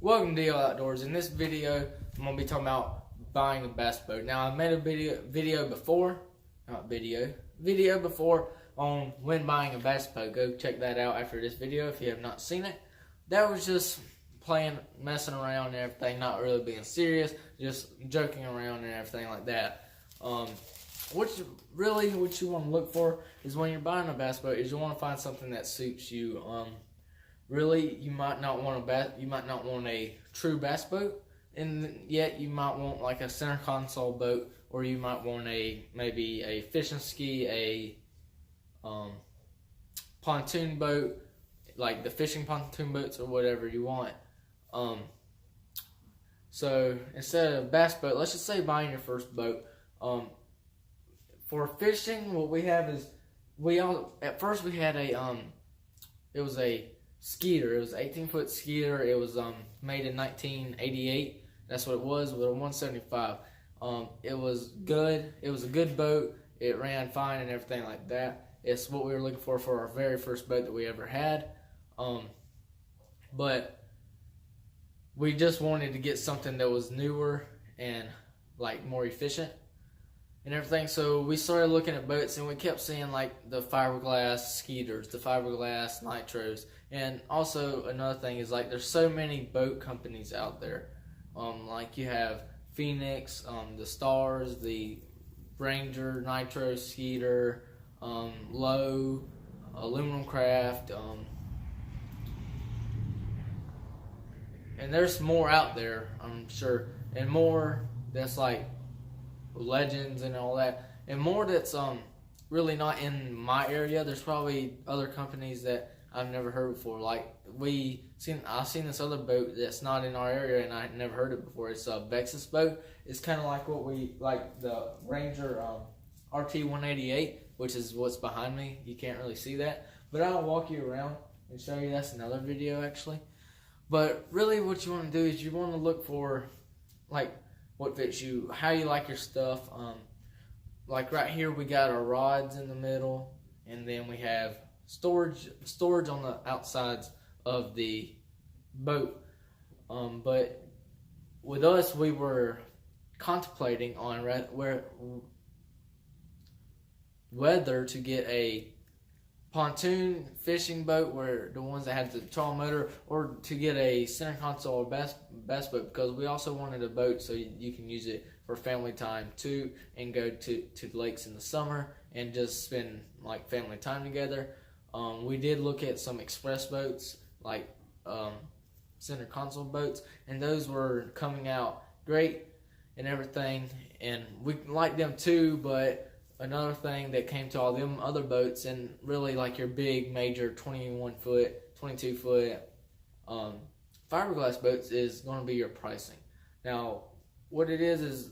Welcome to DL Outdoors. In this video, I'm going to be talking about buying a bass boat. Now, I made a video before on when buying a bass boat. Go check that out after this video if you have not seen it. That was just messing around and everything, not really being serious, just joking around and everything like that. What you want to look for is when you're buying a bass boat is you want to find something that suits you. Really, you might not want a true bass boat, and yet you might want like a center console boat, or you might want maybe a fishing ski, a pontoon boat, like the fishing pontoon boats or whatever you want. So instead of a bass boat, let's just say buying your first boat. For fishing, what we have is at first we had it was a Skeeter. It was an 18-foot Skeeter. It was made in 1988. That's what it was, with a 175. It was good. It was a good boat. It ran fine and everything like that. It's what we were looking for our very first boat that we ever had. But we just wanted to get something that was newer and like more efficient and everything. So we started looking at boats, and we kept seeing like the fiberglass Skeeters, the fiberglass Nitros. And also another thing is like there's so many boat companies out there. Like you have Phoenix, the Stars, the Ranger, Nitro, Skeeter, Lowe, Aluminum Craft, and there's more out there, I'm sure, and more that's like Legends and all that, and more that's really not in my area. There's probably other companies that I've never heard before. Like I've seen this other boat that's not in our area, and I never heard it before. It's a Vexus boat. It's kind of like the Ranger RT 188, which is what's behind me. You can't really see that, but I'll walk you around and show you. That's another video actually. But really, what you want to do is you want to look for like what fits you, how you like your stuff. Like right here, we got our rods in the middle, and then we have storage on the outsides of the boat. But with us, we were contemplating on whether to get a pontoon fishing boat, where the ones that have the trawl motor, or to get a center console or bass boat, because we also wanted a boat so you can use it for family time too, and go to the lakes in the summer and just spend like family time together. We did look at some express boats, like center console boats, and those were coming out great and everything, and we liked them too. But another thing that came to all them other boats, and really like your big major 21-foot, 22-foot fiberglass boats, is going to be your pricing. Now, what it is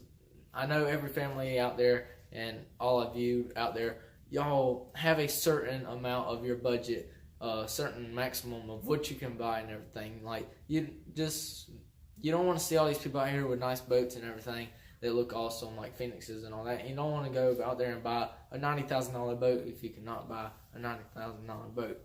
I know every family out there and all of you out there, y'all have a certain amount of your budget, a certain maximum of what you can buy and everything. Like you don't want to see all these people out here with nice boats and everything. They look awesome, like Phoenixes and all that. You don't want to go out there and buy a $90,000 boat if you cannot buy a $90,000 boat.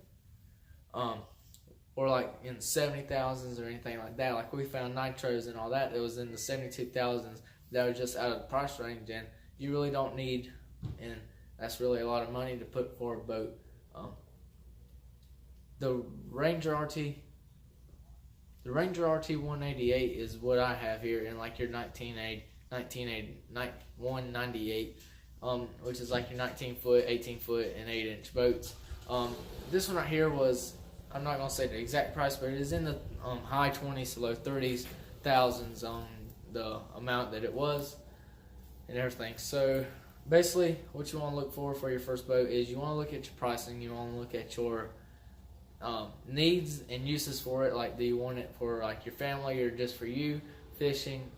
Or like in the 70,000s or anything like that. Like we found Nitros and all that was in the 72,000s that were just out of the price range, and you really don't need, and that's really a lot of money to put for a boat. The Ranger RT 188 is what I have here, in like your 198, which is like your 19-foot, 18-foot, and 8-inch boats. This one right here was, I'm not gonna say the exact price, but it is in the high 20s to low 30s thousands on the amount that it was and everything. So basically, what you want to look for your first boat is you want to look at your pricing. You want to look at your needs and uses for it. Like, do you want it for like your family, or just for you fishing,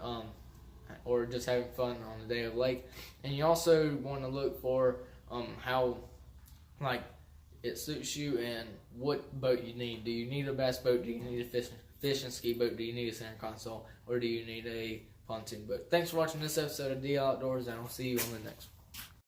or just having fun on the day of lake? And you also want to look for how like it suits you and what boat you need. Do you need a bass boat? Do you need a fishing ski boat? Do you need a center console, or do you need a pontoon boat? Thanks for watching this episode of DL Outdoors, and I'll see you on the next one.